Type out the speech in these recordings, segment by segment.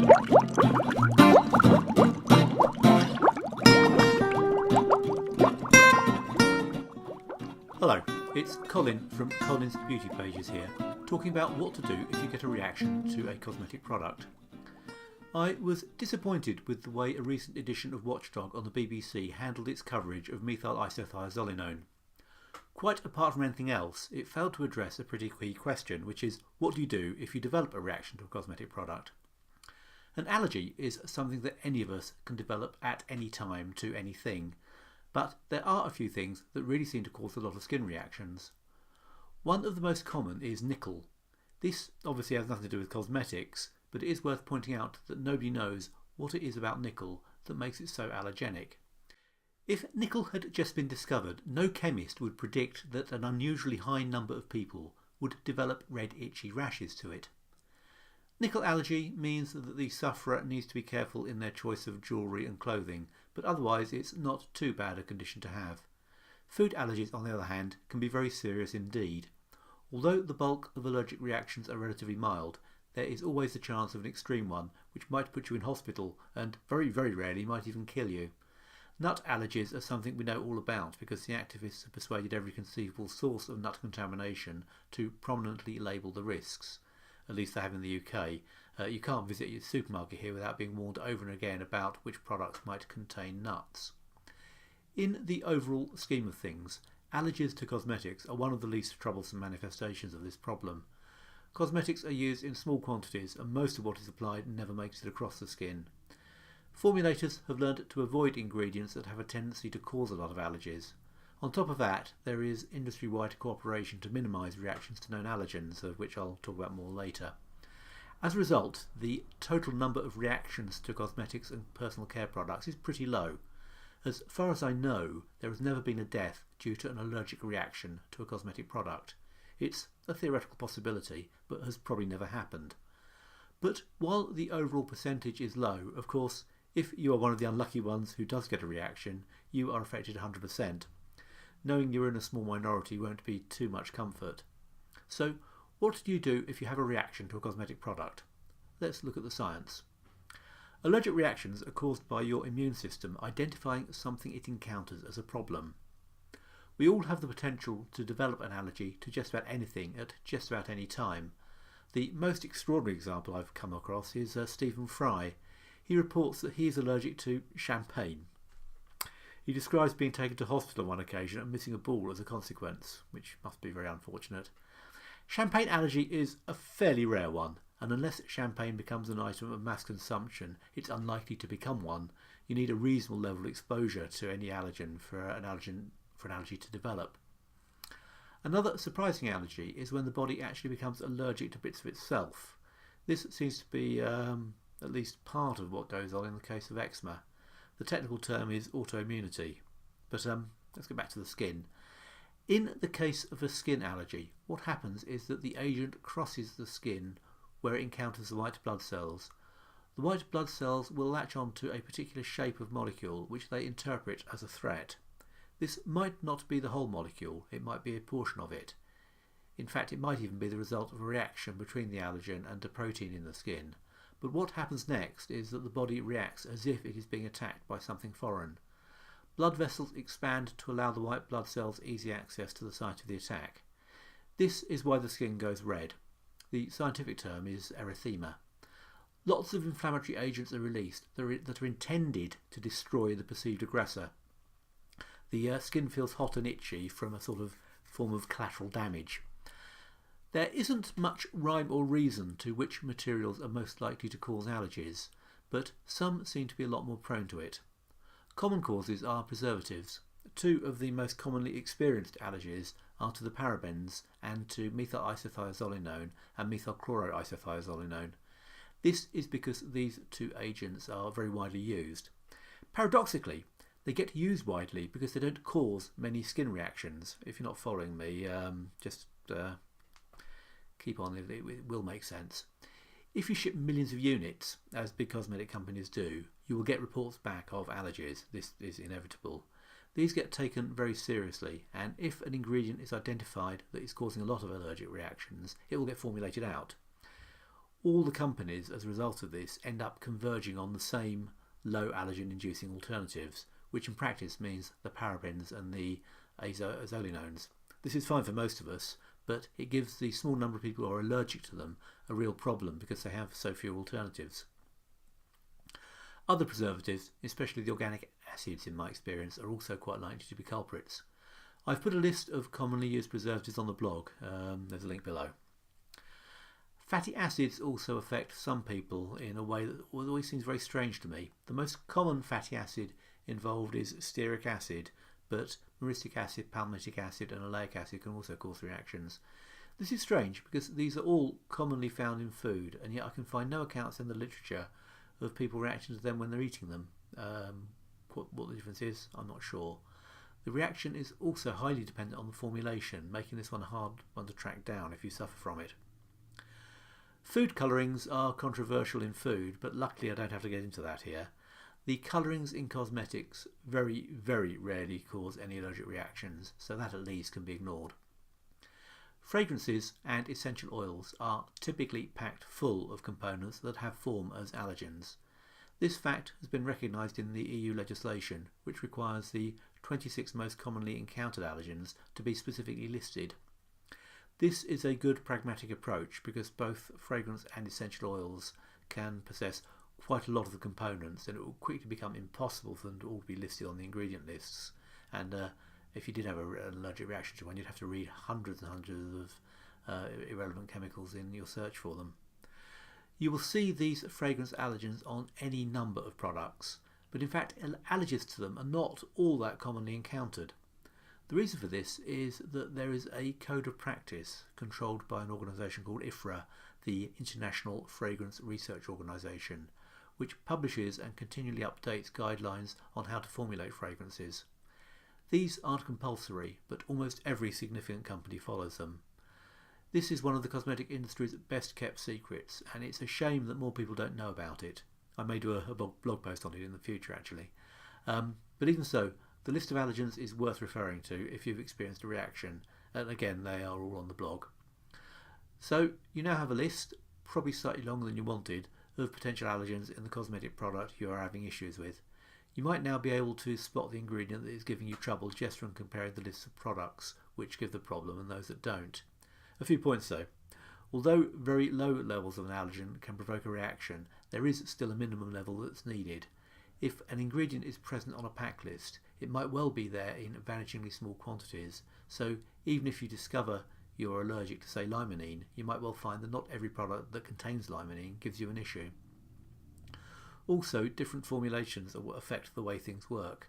Hello, it's Colin from Colin's Beauty Pages here, talking about what to do if you get a reaction to a cosmetic product. I was disappointed with the way a recent edition of Watchdog on the BBC handled its coverage of methyl isothiazolinone. Quite apart from anything else, it failed to address a pretty key question, which is what do you do if you develop a reaction to a cosmetic product? An allergy is something that any of us can develop at any time to anything. But there are a few things that really seem to cause a lot of skin reactions. One of the most common is nickel. This obviously has nothing to do with cosmetics, but it is worth pointing out that nobody knows what it is about nickel that makes it so allergenic. If nickel had just been discovered, no chemist would predict that an unusually high number of people would develop red itchy rashes to it. Nickel allergy means that the sufferer needs to be careful in their choice of jewellery and clothing, but otherwise it's not too bad a condition to have. Food allergies, on the other hand, can be very serious indeed. Although the bulk of allergic reactions are relatively mild, there is always the chance of an extreme one, which might put you in hospital and very, very rarely might even kill you. Nut allergies are something we know all about because the activists have persuaded every conceivable source of nut contamination to prominently label the risks. At least they have in the UK. You can't visit your supermarket here without being warned over and again about which products might contain nuts. In the overall scheme of things, allergies to cosmetics are one of the least troublesome manifestations of this problem. Cosmetics are used in small quantities and most of what is applied never makes it across the skin. Formulators have learned to avoid ingredients that have a tendency to cause a lot of allergies. On top of that, there is industry-wide cooperation to minimise reactions to known allergens, of which I'll talk about more later. As a result, the total number of reactions to cosmetics and personal care products is pretty low. As far as I know, there has never been a death due to an allergic reaction to a cosmetic product. It's a theoretical possibility, but has probably never happened. But while the overall percentage is low, of course, if you are one of the unlucky ones who does get a reaction, you are affected 100%. Knowing you're in a small minority won't be too much comfort. So, what do you do if you have a reaction to a cosmetic product? Let's look at the science. Allergic reactions are caused by your immune system identifying something it encounters as a problem. We all have the potential to develop an allergy to just about anything at just about any time. The most extraordinary example I've come across is Stephen Fry. He reports that he is allergic to champagne. He describes being taken to hospital on one occasion and missing a ball as a consequence, which must be very unfortunate. Champagne allergy is a fairly rare one, and unless champagne becomes an item of mass consumption, it's unlikely to become one. You need a reasonable level of exposure to any allergen for an allergy to develop. Another surprising allergy is when the body actually becomes allergic to bits of itself. This seems to be at least part of what goes on in the case of eczema. The technical term is autoimmunity. But let's get back to the skin. In the case of a skin allergy, what happens is that the agent crosses the skin where it encounters the white blood cells. The white blood cells will latch onto a particular shape of molecule which they interpret as a threat. This might not be the whole molecule, it might be a portion of it. In fact, it might even be the result of a reaction between the allergen and a protein in the skin. But what happens next is that the body reacts as if it is being attacked by something foreign. Blood vessels expand to allow the white blood cells easy access to the site of the attack. This is why the skin goes red. The scientific term is erythema. Lots of inflammatory agents are released that are intended to destroy the perceived aggressor. The skin feels hot and itchy from a sort of form of collateral damage. There isn't much rhyme or reason to which materials are most likely to cause allergies, but some seem to be a lot more prone to it. Common causes are preservatives. Two of the most commonly experienced allergies are to the parabens and to methyl isothiazolinone and methyl chloroisothiazolinone. This is because these two agents are very widely used. Paradoxically, they get used widely because they don't cause many skin reactions. If you're not following me, just keep on, it will make sense. If you ship millions of units, as big cosmetic companies do, you will get reports back of allergies. This is inevitable. These get taken very seriously, and if an ingredient is identified that is causing a lot of allergic reactions, it will get formulated out. All the companies as a result of this end up converging on the same low allergen inducing alternatives, which in practice means the parabens and the azolinones. This is fine for most of us, but it gives the small number of people who are allergic to them a real problem because they have so few alternatives. Other preservatives, especially the organic acids in my experience, are also quite likely to be culprits. I've put a list of commonly used preservatives on the blog, there's a link below. Fatty acids also affect some people in a way that always seems very strange to me. The most common fatty acid involved is stearic acid, but myristic acid, palmitic acid and oleic acid can also cause reactions. This is strange because these are all commonly found in food, and yet I can find no accounts in the literature of people reacting to them when they're eating them. What the difference is, I'm not sure. The reaction is also highly dependent on the formulation, making this one a hard one to track down if you suffer from it. Food colourings are controversial in food, but luckily I don't have to get into that here. The colourings in cosmetics very, very rarely cause any allergic reactions, so that at least can be ignored. Fragrances and essential oils are typically packed full of components that have form as allergens. This fact has been recognised in the EU legislation, which requires the 26 most commonly encountered allergens to be specifically listed. This is a good pragmatic approach because both fragrance and essential oils can possess quite a lot of the components, and it will quickly become impossible for them to all be listed on the ingredient lists. And if you did have an allergic reaction to one, you'd have to read hundreds and hundreds of irrelevant chemicals in your search for them. You will see these fragrance allergens on any number of products, but in fact allergies to them are not all that commonly encountered. The reason for this is that there is a code of practice controlled by an organisation called IFRA, the International Fragrance Research Organisation, which publishes and continually updates guidelines on how to formulate fragrances. These aren't compulsory, but almost every significant company follows them. This is one of the cosmetic industry's best kept secrets, and it's a shame that more people don't know about it. I may do a blog post on it in the future actually. But even so, the list of allergens is worth referring to if you've experienced a reaction, and again they are all on the blog. So you now have a list, probably slightly longer than you wanted, of potential allergens in the cosmetic product you are having issues with. You might now be able to spot the ingredient that is giving you trouble just from comparing the lists of products which give the problem and those that don't. A few points though. Although very low levels of an allergen can provoke a reaction, there is still a minimum level that's needed. If an ingredient is present on a pack list, it might well be there in vanishingly small quantities, so even if you discover you're allergic to, say, limonene, you might well find that not every product that contains limonene gives you an issue. Also, different formulations affect the way things work.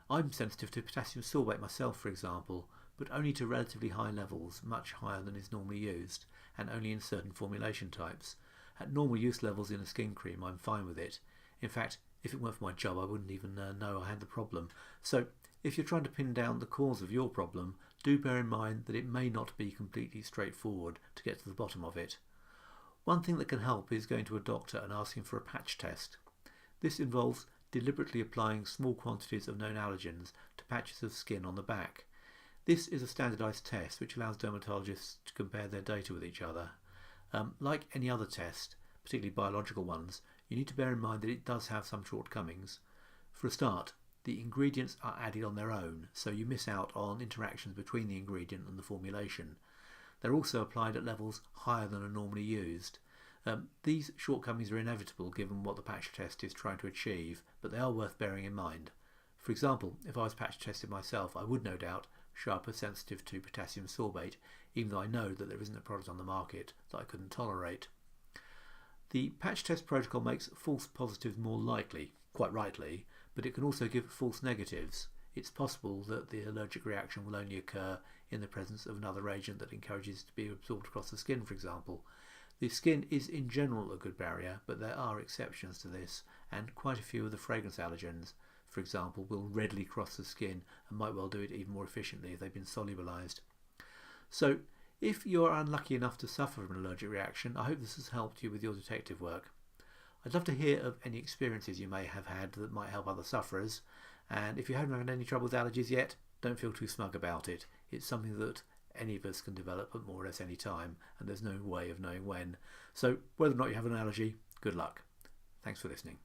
I'm sensitive to potassium sorbate myself, for example, but only to relatively high levels, much higher than is normally used, and only in certain formulation types. At normal use levels in a skin cream, I'm fine with it. In fact, if it weren't for my job, I wouldn't even know I had the problem. So, if you're trying to pin down the cause of your problem, do bear in mind that it may not be completely straightforward to get to the bottom of it. One thing that can help is going to a doctor and asking for a patch test. This involves deliberately applying small quantities of known allergens to patches of skin on the back. This is a standardised test which allows dermatologists to compare their data with each other. Like any other test, particularly biological ones, you need to bear in mind that it does have some shortcomings. For a start, the ingredients are added on their own, so you miss out on interactions between the ingredient and the formulation. They're also applied at levels higher than are normally used. These shortcomings are inevitable given what the patch test is trying to achieve, but they are worth bearing in mind. For example, if I was patch tested myself, I would no doubt show up as sensitive to potassium sorbate, even though I know that there isn't a product on the market that I couldn't tolerate. The patch test protocol makes false positives more likely, quite rightly, but it can also give false negatives. It's possible that the allergic reaction will only occur in the presence of another agent that encourages it to be absorbed across the skin, for example. The skin is in general a good barrier, but there are exceptions to this, and quite a few of the fragrance allergens, for example, will readily cross the skin and might well do it even more efficiently if they've been solubilized. So, if you are unlucky enough to suffer from an allergic reaction, I hope this has helped you with your detective work. I'd love to hear of any experiences you may have had that might help other sufferers, and if you haven't had any trouble with allergies yet, don't feel too smug about it. It's something that any of us can develop at more or less any time, and there's no way of knowing when. So whether or not you have an allergy, good luck. Thanks for listening.